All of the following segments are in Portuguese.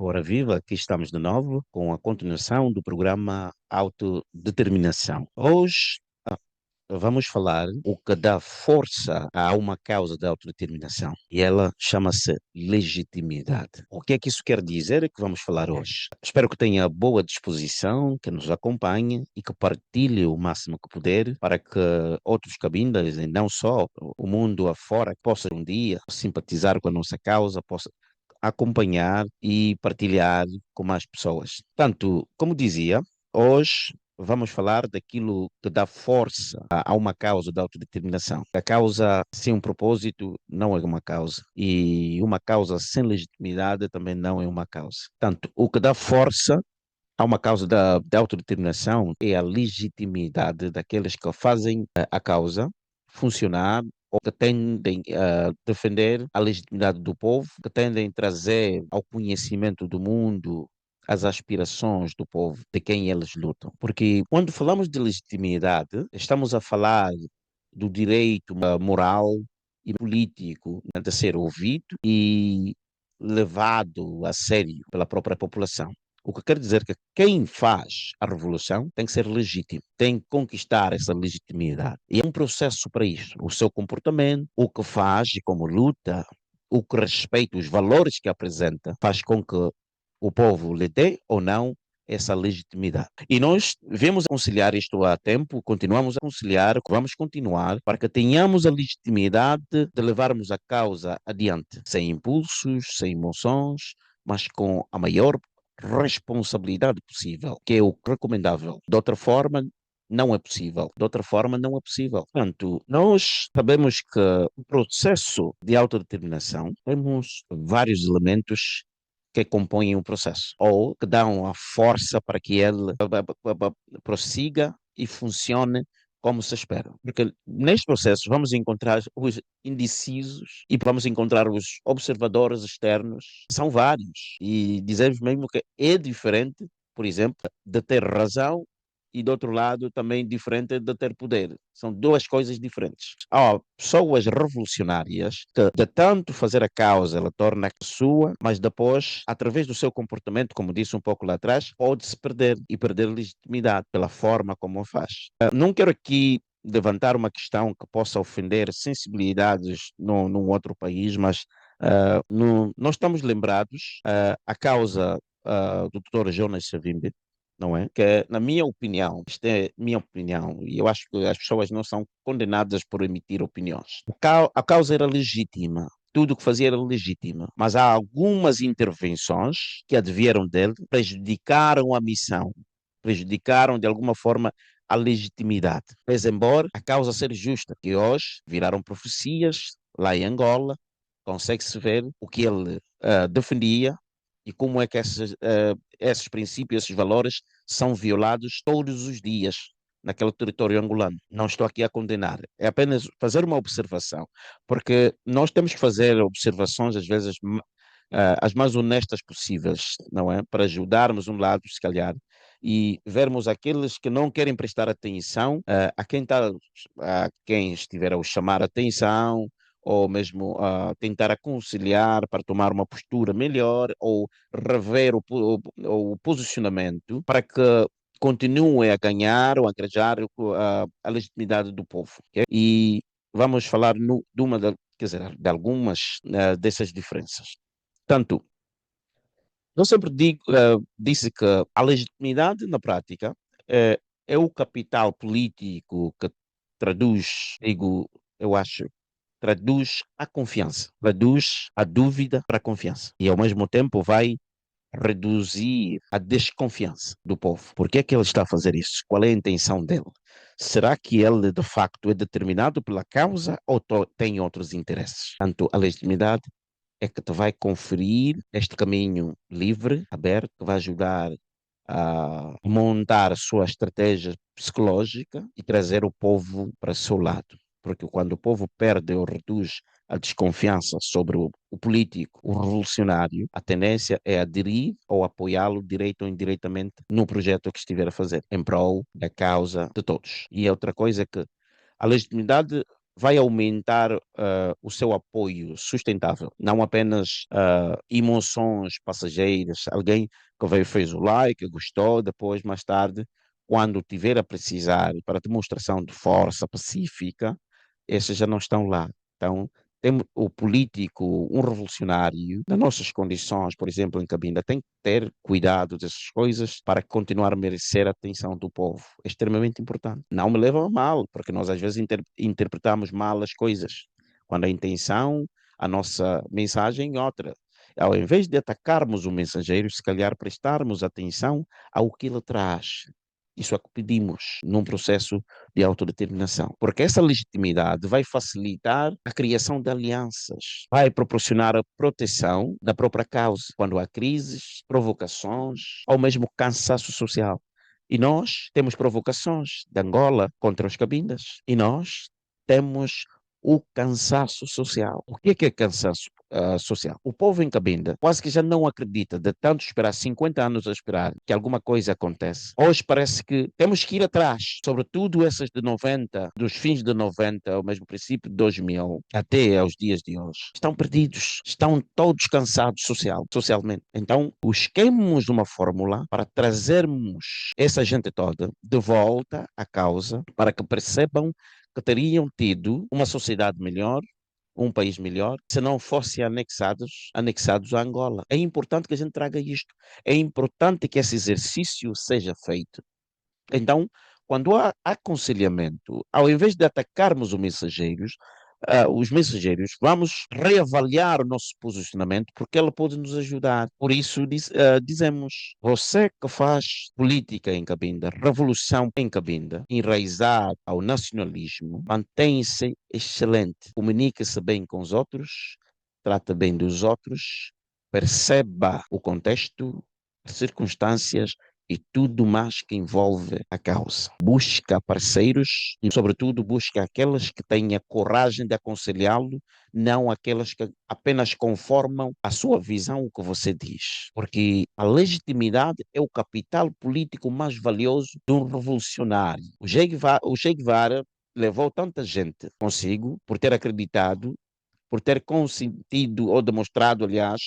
Ora viva, aqui estamos de novo com a continuação do programa Autodeterminação. Hoje vamos falar o que dá força a uma causa de autodeterminação e ela chama-se legitimidade. O que é que isso quer dizer? É que vamos falar hoje. Espero que tenha boa disposição, que nos acompanhe e que partilhe o máximo que puder para que outros cabindas, e não só o mundo afora, possa um dia simpatizar com a nossa causa, possa acompanhar e partilhar com mais pessoas. Tanto, como dizia, hoje vamos falar daquilo que dá força a uma causa de autodeterminação. A causa sem um propósito não é uma causa. E uma causa sem legitimidade também não é uma causa. Tanto, o que dá força a uma causa da autodeterminação é a legitimidade daqueles que fazem a causa funcionar ou que tendem a defender a legitimidade do povo, que tendem a trazer ao conhecimento do mundo as aspirações do povo, de quem eles lutam. Porque quando falamos de legitimidade, estamos a falar do direito moral e político, né, de ser ouvido e levado a sério pela própria população. O que quer dizer que quem faz a revolução tem que ser legítimo, tem que conquistar essa legitimidade. E é um processo para isso. O seu comportamento, o que faz e como luta, o que respeita, os valores que apresenta, faz com que o povo lhe dê ou não essa legitimidade. E nós vemos conciliar isto há tempo, continuamos a conciliar, vamos continuar para que tenhamos a legitimidade de levarmos a causa adiante, sem impulsos, sem emoções, mas com a maior responsabilidade possível, que é o recomendável. De outra forma, não é possível. De outra forma, não é possível. Portanto, nós sabemos que o processo de autodeterminação temos vários elementos que compõem o processo, ou que dão a força para que ele prossiga e funcione como se espera. Porque neste processo vamos encontrar os indecisos e vamos encontrar os observadores externos. São vários. E dizemos mesmo que é diferente, por exemplo, de ter razão e, do outro lado, também diferente de ter poder. São duas coisas diferentes. Há pessoas revolucionárias que, de tanto fazer a causa, ela torna sua, mas depois, através do seu comportamento, como disse um pouco lá atrás, pode-se perder e perder legitimidade pela forma como o faz. Não quero aqui levantar uma questão que possa ofender sensibilidades num outro país, mas nós estamos lembrados a causa do Dr. Jonas Savimbi, não é? Que, na minha opinião, isto é minha opinião, e eu acho que as pessoas não são condenadas por emitir opiniões. A causa era legítima, tudo o que fazia era legítimo, mas há algumas intervenções que advieram dele, prejudicaram a missão, prejudicaram de alguma forma a legitimidade. Pese embora a causa ser justa, que hoje viraram profecias lá em Angola, consegue-se ver o que ele defendia e como é que esses princípios, esses valores são violados todos os dias naquele território angolano. Não estou aqui a condenar, é apenas fazer uma observação, porque nós temos que fazer observações, às vezes, as mais honestas possíveis, não é? Para ajudarmos um lado, se calhar, e vermos aqueles que não querem prestar atenção a quem estiver a chamar atenção, ou mesmo tentar aconselhar para tomar uma postura melhor, ou rever o posicionamento para que continue a ganhar ou a agregar a legitimidade do povo. Ok? E vamos falar de quer dizer, de algumas dessas diferenças. Tanto, eu sempre disse que a legitimidade na prática é o capital político que traduz, digo, eu acho, traduz a confiança, traduz a dúvida para a confiança. E ao mesmo tempo vai reduzir a desconfiança do povo. Por que é que ele está a fazer isso? Qual é a intenção dele? Será que ele de facto é determinado pela causa ou tem outros interesses? Portanto, a legitimidade é que te vai conferir este caminho livre, aberto, que vai ajudar a montar a sua estratégia psicológica e trazer o povo para o seu lado. Porque quando o povo perde ou reduz a desconfiança sobre o político, o revolucionário, a tendência é aderir ou apoiá-lo direito ou indiretamente no projeto que estiver a fazer, em prol da causa de todos. E outra coisa é que a legitimidade vai aumentar o seu apoio sustentável, não apenas emoções passageiras. Alguém que veio fez o like, gostou, depois, mais tarde, quando tiver a precisar para demonstração de força pacífica, esses já não estão lá. Então, tem o político, um revolucionário, nas nossas condições, por exemplo, em Cabinda, tem que ter cuidado dessas coisas para continuar a merecer a atenção do povo. É extremamente importante. Não me leva a mal, porque nós às vezes interpretamos mal as coisas, quando a intenção, a nossa mensagem é outra. Ao invés de atacarmos o mensageiro, se calhar prestarmos atenção ao que ele traz. Isso é o que pedimos num processo de autodeterminação, porque essa legitimidade vai facilitar a criação de alianças, vai proporcionar a proteção da própria causa quando há crises, provocações ou mesmo cansaço social. E nós temos provocações de Angola contra os cabindas, e nós temos o cansaço social. O que é cansaço social? O povo em Cabinda quase que já não acredita, de tanto esperar 50 anos a esperar que alguma coisa acontece. Hoje parece que temos que ir atrás, sobretudo essas de 90, dos fins de 90, ou mesmo princípio de 2000, até aos dias de hoje. Estão perdidos, estão todos cansados socialmente. Então, busquemos uma fórmula para trazermos essa gente toda de volta à causa, para que percebam que teriam tido uma sociedade melhor, um país melhor, se não fossem anexados a Angola. É importante que a gente traga isto. É importante que esse exercício seja feito. Então, quando há aconselhamento, ao invés de atacarmos os mensageiros, vamos reavaliar o nosso posicionamento, porque ela pode nos ajudar. Por isso, dizemos: você que faz política em Cabinda, revolução em Cabinda, enraizado ao nacionalismo, mantém-se excelente, comunica-se bem com os outros, trata bem dos outros, perceba o contexto, as circunstâncias e tudo mais que envolve a causa. Busca parceiros e, sobretudo, busca aquelas que têm a coragem de aconselhá-lo, não aquelas que apenas conformam a sua visão, o que você diz. Porque a legitimidade é o capital político mais valioso de um revolucionário. O Che Guevara levou tanta gente consigo por ter acreditado, por ter consentido ou demonstrado, aliás,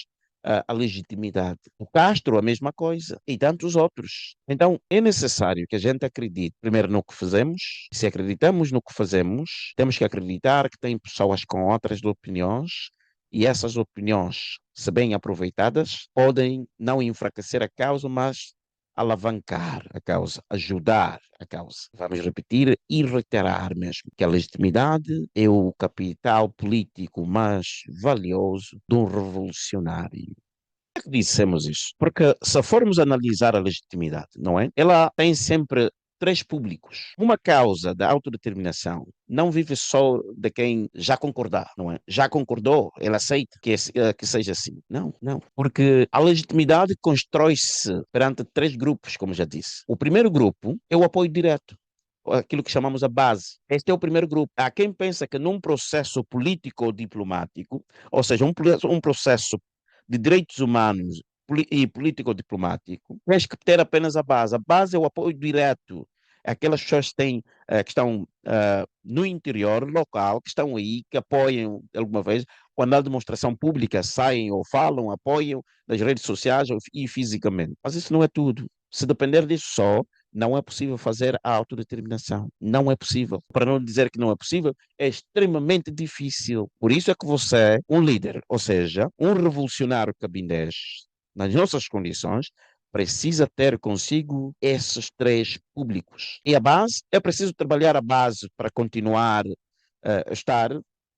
a legitimidade. O Castro, a mesma coisa, e tantos outros. Então, é necessário que a gente acredite, primeiro, no que fazemos. Se acreditamos no que fazemos, temos que acreditar que tem pessoas com outras opiniões, e essas opiniões, se bem aproveitadas, podem não enfraquecer a causa, mas alavancar a causa, ajudar a causa. Vamos repetir e reiterar mesmo que a legitimidade é o capital político mais valioso de um revolucionário. Por que dissemos isso? Porque se formos analisar a legitimidade, não é? Ela tem sempre três públicos. Uma causa da autodeterminação não vive só de quem já concordar, não é? Já concordou, ele aceita que seja assim. Não, não. Porque a legitimidade constrói-se perante três grupos, como já disse. O primeiro grupo é o apoio direto, aquilo que chamamos a base. Este é o primeiro grupo. Há quem pensa que num processo político ou diplomático, ou seja, um processo de direitos humanos e político-diplomático, tens que ter apenas a base. A base é o apoio direto. Aquelas pessoas que estão no interior local, que estão aí, que apoiam alguma vez, quando há demonstração pública, saem ou falam, apoiam nas redes sociais e fisicamente. Mas isso não é tudo. Se depender disso só, não é possível fazer a autodeterminação. Não é possível. Para não dizer que não é possível, é extremamente difícil. Por isso é que você é um líder, ou seja, um revolucionário cabindés, nas nossas condições, precisa ter consigo esses três públicos. E a base, é preciso trabalhar a base para continuar a estar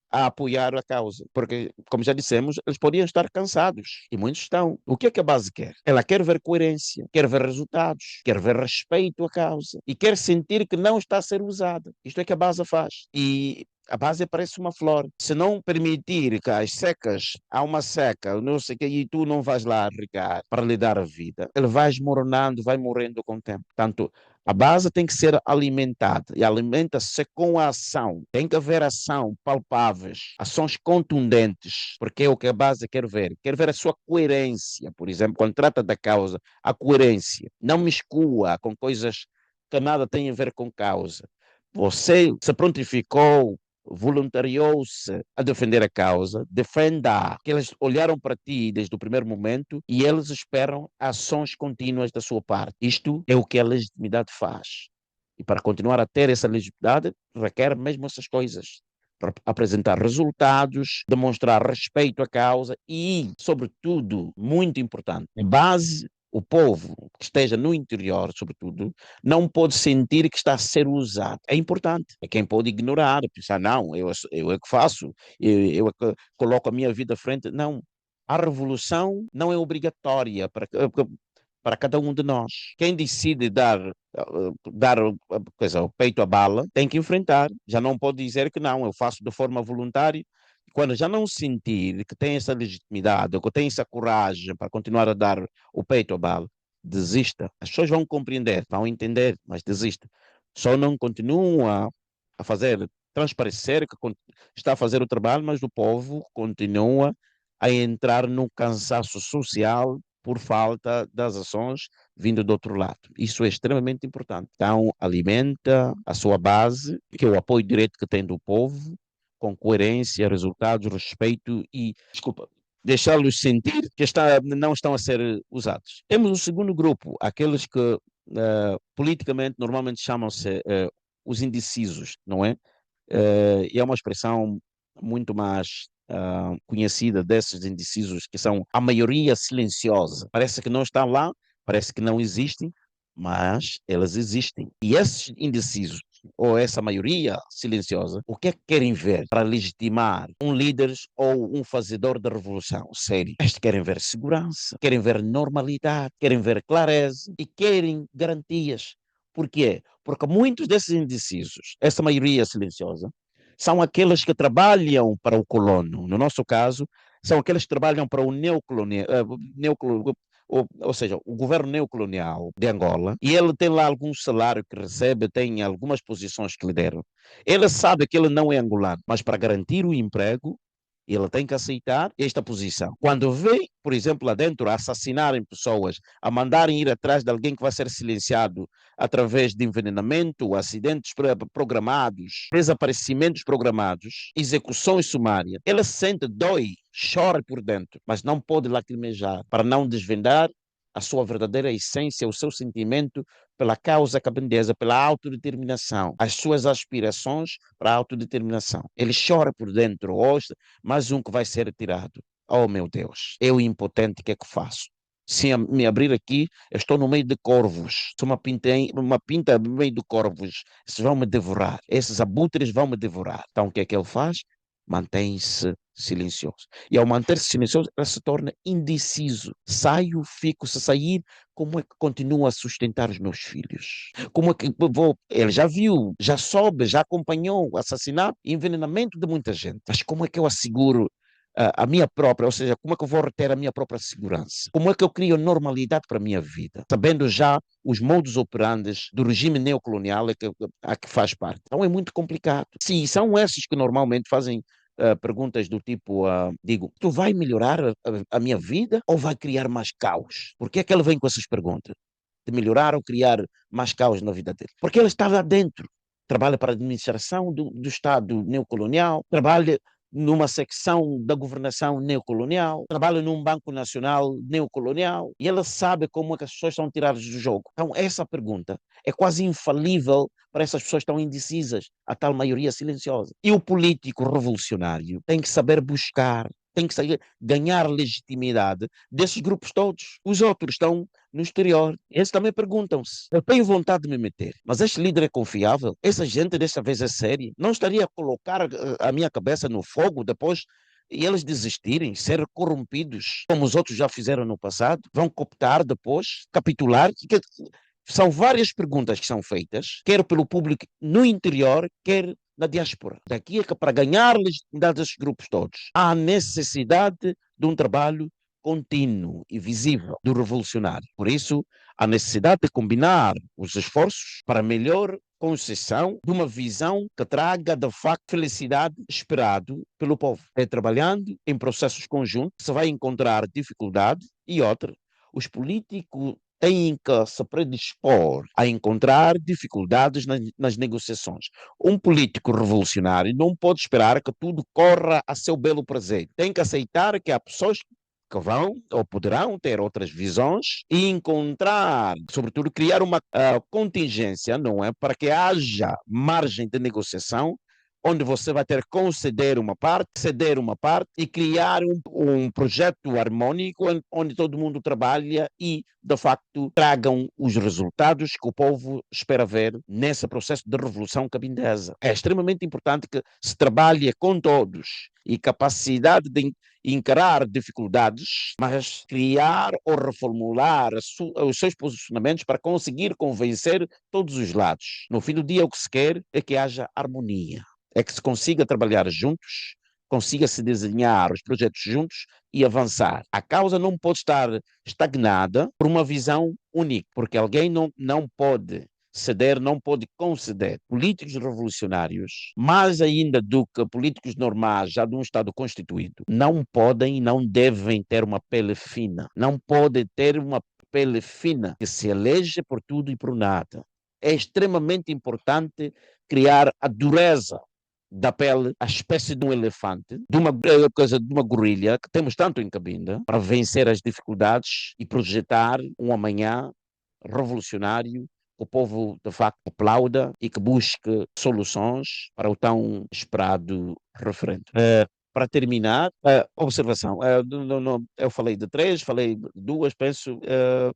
a apoiar a causa. Porque, como já dissemos, eles podiam estar cansados, e muitos estão. O que é que a base quer? Ela quer ver coerência, quer ver resultados, quer ver respeito à causa e quer sentir que não está a ser usada. Isto é que a base faz. E a base parece uma flor. Se não permitir que as secas, há uma seca, não sei o que, e tu não vais lá regar para lhe dar a vida, ele vai esmoronando, vai morrendo com o tempo. Portanto, a base tem que ser alimentada e alimenta-se com a ação. Tem que haver ação palpáveis, ações contundentes, porque é o que a base quer ver. Quer ver a sua coerência, por exemplo, quando trata da causa, a coerência. Não miscua com coisas que nada têm a ver com causa. Você se prontificou voluntariou-se a defender a causa, defenda, que eles olharam para ti desde o primeiro momento e eles esperam ações contínuas da sua parte. Isto é o que a legitimidade faz. E para continuar a ter essa legitimidade, requer mesmo essas coisas. Para apresentar resultados, demonstrar respeito à causa e, sobretudo, muito importante, base o povo que esteja no interior, sobretudo, não pode sentir que está a ser usado. É importante. É quem pode ignorar, pensar, não, eu é que faço, eu é que coloco a minha vida à frente. Não. A revolução não é obrigatória para cada um de nós. Quem decide dar coisa, o peito à bala tem que enfrentar. Já não pode dizer que não, eu faço de forma voluntária. Quando já não sentir que tem essa legitimidade, que tem essa coragem para continuar a dar o peito à bala, desista. As pessoas vão compreender, vão entender, mas desista. Só não continua a fazer transparecer que está a fazer o trabalho, mas o povo continua a entrar no cansaço social por falta das ações vindo do outro lado. Isso é extremamente importante. Então, alimenta a sua base, que é o apoio direto que tem do povo, com coerência, resultados, respeito e, desculpa, deixá-los sentir que não estão a ser usados. Temos um segundo grupo, aqueles que politicamente normalmente chamam-se os indecisos, não é? E é uma expressão muito mais conhecida desses indecisos, que são a maioria silenciosa. Parece que não estão lá, parece que não existem, mas elas existem. E esses indecisos, ou essa maioria silenciosa, o que é que querem ver para legitimar um líder ou um fazedor da revolução? Sério. Estes querem ver segurança, querem ver normalidade, querem ver clareza e querem garantias. Por quê? Porque muitos desses indecisos, essa maioria silenciosa, são aqueles que trabalham para o colono. No nosso caso, são aqueles que trabalham para o ou seja, o governo neocolonial de Angola, e ele tem lá algum salário que recebe, tem algumas posições que lhe deram. Ele sabe que ele não é angolano, mas para garantir o emprego, ele tem que aceitar esta posição. Quando vê, por exemplo, lá dentro, a assassinarem pessoas, a mandarem ir atrás de alguém que vai ser silenciado através de envenenamento, acidentes programados, desaparecimentos programados, execuções sumárias, ele sente, dói, chora por dentro, mas não pode lacrimejar para não desvendar a sua verdadeira essência, o seu sentimento pela causa cabandesa, pela autodeterminação, as suas aspirações para a autodeterminação. Ele chora por dentro, hoje, mais um que vai ser tirado. Oh, meu Deus, eu impotente, o que é que faço? Se me abrir aqui, eu estou no meio de corvos. Sou uma pinta no meio de corvos. Esses vão me devorar. Esses abutres vão me devorar. Então, o que é que ele faz? Mantém-se silencioso. E ao manter-se silencioso, ele se torna indeciso. Saio, fico, se sair, como é que continuo a sustentar os meus filhos? Como é que vou? Ele já viu, já soube, já acompanhou o assassinato e envenenamento de muita gente. Mas como é que eu asseguro a minha própria, ou seja, como é que eu vou reter a minha própria segurança? Como é que eu crio normalidade para a minha vida? Sabendo já os modus operandi do regime neocolonial a que faz parte. Então é muito complicado. Sim, são esses que normalmente fazem perguntas do tipo, digo, tu vai melhorar a minha vida ou vai criar mais caos? Por que é que ele vem com essas perguntas? De melhorar ou criar mais caos na vida dele? Porque ele está lá dentro. Trabalha para a administração do Estado neocolonial, trabalha numa secção da governação neocolonial, trabalha num banco nacional neocolonial, e ele sabe como é que as pessoas são tiradas do jogo. Então, essa pergunta é quase infalível para essas pessoas que estão indecisas, a tal maioria silenciosa. E o político revolucionário tem que saber buscar, tem que saber ganhar legitimidade desses grupos todos. Os outros estão no exterior. Eles também perguntam-se: eu tenho vontade de me meter, mas este líder é confiável? Essa gente desta vez é séria? Não estaria a colocar a minha cabeça no fogo depois e eles desistirem, ser corrompidos, como os outros já fizeram no passado? Vão cooptar depois, capitular? São várias perguntas que são feitas, quer pelo público no interior, quer na diáspora. Daqui é que para ganhar legitimidade desses grupos todos, há necessidade de um trabalho contínuo e visível do revolucionário. Por isso, há necessidade de combinar os esforços para melhor concessão de uma visão que traga, de facto, felicidade esperado pelo povo. É trabalhando em processos conjuntos, se vai encontrar dificuldade e outra. Os políticos têm que se predispor a encontrar dificuldades nas negociações. Um político revolucionário não pode esperar que tudo corra a seu belo prazer. Tem que aceitar que há pessoas que vão ou poderão ter outras visões e encontrar, sobretudo, criar uma contingência, não é? Para que haja margem de negociação onde você vai ter que conceder uma parte, ceder uma parte e criar um projeto harmônico onde todo mundo trabalha e, de facto, tragam os resultados que o povo espera ver nesse processo de revolução cabindesa. É extremamente importante que se trabalhe com todos e capacidade de encarar dificuldades, mas criar ou reformular os seus posicionamentos para conseguir convencer todos os lados. No fim do dia, o que se quer é que haja harmonia, é que se consiga trabalhar juntos, consiga se desenhar os projetos juntos e avançar. A causa não pode estar estagnada por uma visão única, porque alguém não pode ceder, não pode conceder. Políticos revolucionários, mais ainda do que políticos normais, já de um Estado constituído, não podem e não devem ter uma pele fina. Não podem ter uma pele fina que se elege por tudo e por nada. É extremamente importante criar a dureza da pele, a espécie de um elefante, de uma coisa, de uma gorilha que temos tanto em Cabinda, para vencer as dificuldades e projetar um amanhã revolucionário que o povo de facto aplauda e que busque soluções para o tão esperado referendo. Para terminar, observação. Eu falei de três, falei de duas, penso.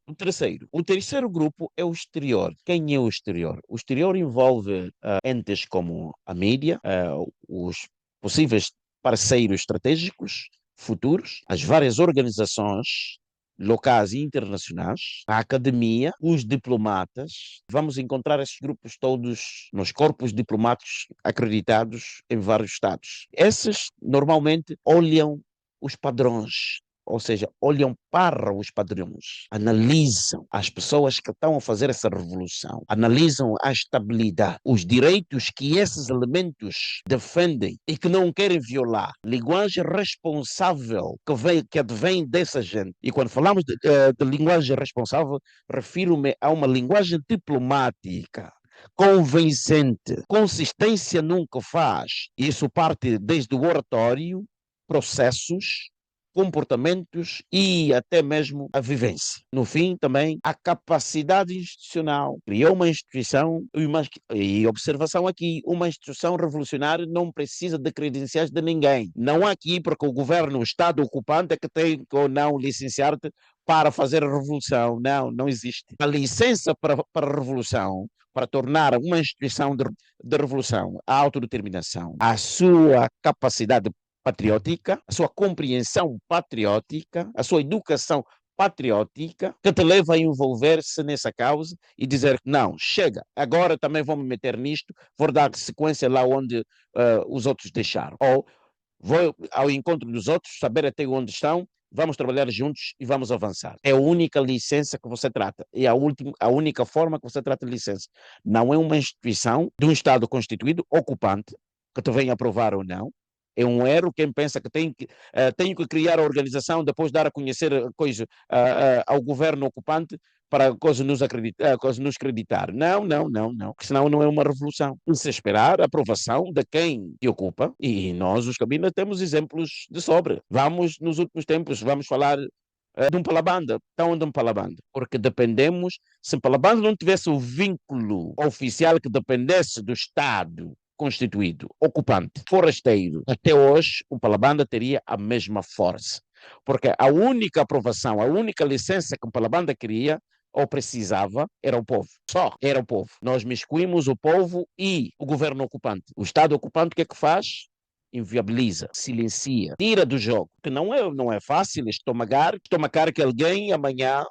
O terceiro. O terceiro grupo é o exterior. Quem é o exterior? O exterior envolve entes como a mídia, os possíveis parceiros estratégicos futuros, as várias organizações locais e internacionais, a academia, os diplomatas. Vamos encontrar esses grupos todos nos corpos diplomáticos acreditados em vários estados. Esses normalmente olham os padrões, ou seja, olham para os padrões, analisam as pessoas que estão a fazer essa revolução, analisam a estabilidade, os direitos que esses elementos defendem e que não querem violar, linguagem responsável que advém dessa gente. E quando falamos de linguagem responsável, refiro-me a uma linguagem diplomática, convincente. Consistência nunca faz. Isso parte desde o oratório, processos, comportamentos e até mesmo a vivência. No fim, também, a capacidade institucional. Criou uma instituição, e observação aqui, uma instituição revolucionária não precisa de credenciais de ninguém. Não há aqui, porque o governo, o Estado ocupante é que tem que ou não licenciar-te para fazer a revolução. Não, não existe. A licença para a revolução, para tornar uma instituição de revolução a autodeterminação, a sua capacidade patriótica, a sua compreensão patriótica, a sua educação patriótica, que te leva a envolver-se nessa causa e dizer que não, chega, agora também vou me meter nisto, vou dar sequência lá onde os outros deixaram. Ou vou ao encontro dos outros, saber até onde estão, vamos trabalhar juntos e vamos avançar. É a única licença que você trata. É a única forma que você trata de licença. Não é uma instituição de um Estado constituído, ocupante, que te venha aprovar ou não. É um erro quem pensa que tem que criar a organização, depois dar a conhecer coisa ao governo ocupante para coisa nos acreditar. Não, não, não, não, porque senão não é uma revolução. Se esperar a aprovação de quem te ocupa, e nós, os cabinas, temos exemplos de sobra. Vamos, nos últimos tempos, vamos falar de um Palabanda. Então, de um Palabanda. Porque dependemos, se Palabanda não tivesse o vínculo oficial que dependesse do Estado constituído, ocupante, forasteiro, até hoje o Palabanda teria a mesma força. Porque a única aprovação, a única licença que o Palabanda queria ou precisava era o povo. Só era o povo. Nós miscuímos o povo e o governo ocupante. O Estado ocupante o que é que faz? Inviabiliza, silencia, tira do jogo. Que não é fácil estomagar que alguém amanhã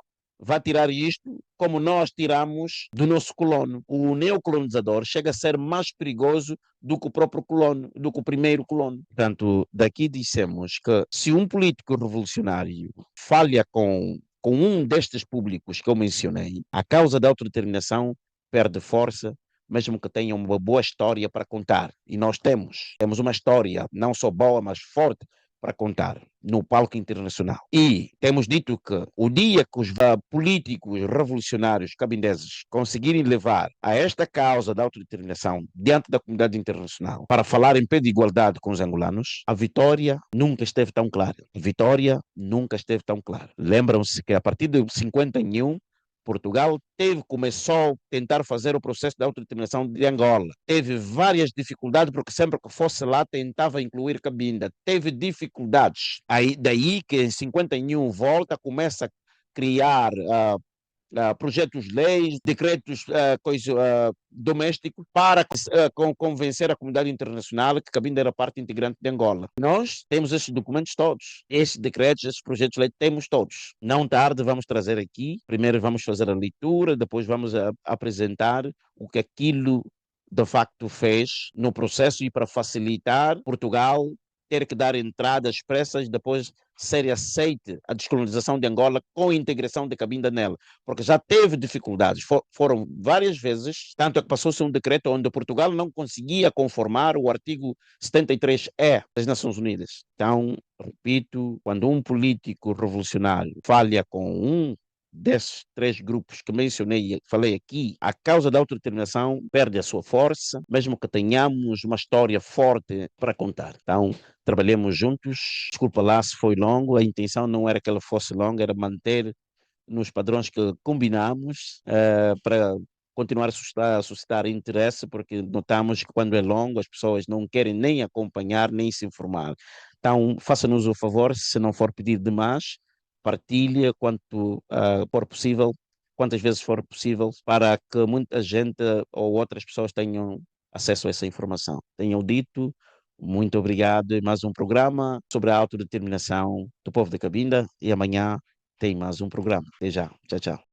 vai tirar isto como nós tiramos do nosso colono. O neocolonizador chega a ser mais perigoso do que o próprio colono, do que o primeiro colono. Portanto, daqui dissemos que se um político revolucionário falha com um destes públicos que eu mencionei, a causa da autodeterminação perde força, mesmo que tenha uma boa história para contar. E nós temos uma história não só boa, mas forte para contar no palco internacional. E temos dito que o dia que os políticos revolucionários cabindeses conseguirem levar a esta causa da autodeterminação diante da comunidade internacional para falar em pé de igualdade com os angolanos, a vitória nunca esteve tão clara. A vitória nunca esteve tão clara. Lembram-se que a partir de 51, Portugal começou a tentar fazer o processo de autodeterminação de Angola. Teve várias dificuldades, porque sempre que fosse lá tentava incluir Cabinda. Teve dificuldades. Daí que em 51 volta, começa a criar projetos de leis, decretos domésticos para convencer a comunidade internacional que Cabinda era parte integrante de Angola. Nós temos esses documentos todos, esses decretos, esses projetos de lei, temos todos. Não tarde vamos trazer aqui, primeiro vamos fazer a leitura, depois vamos apresentar o que aquilo de facto fez no processo e para facilitar Portugal ter que dar entradas expressas, depois ser aceite a descolonização de Angola com a integração de Cabinda nela, porque já teve dificuldades, foram várias vezes, tanto é que passou-se um decreto onde Portugal não conseguia conformar o artigo 73E das Nações Unidas. Então, repito, quando um político revolucionário falha com um desses três grupos que mencionei e falei aqui, a causa da autodeterminação perde a sua força, mesmo que tenhamos uma história forte para contar. Então, trabalhemos juntos. Desculpa lá se foi longo, a intenção não era que ele fosse longo, era manter nos padrões que combinamos para continuar a suscitar interesse, porque notamos que quando é longo as pessoas não querem nem acompanhar, nem se informar. Então, faça-nos o favor, se não for pedir demais, partilhe quanto for possível, quantas vezes for possível, para que muita gente ou outras pessoas tenham acesso a essa informação. Tenham dito, muito obrigado. E mais um programa sobre a autodeterminação do povo de Cabinda. E amanhã tem mais um programa. Até já. Tchau, tchau.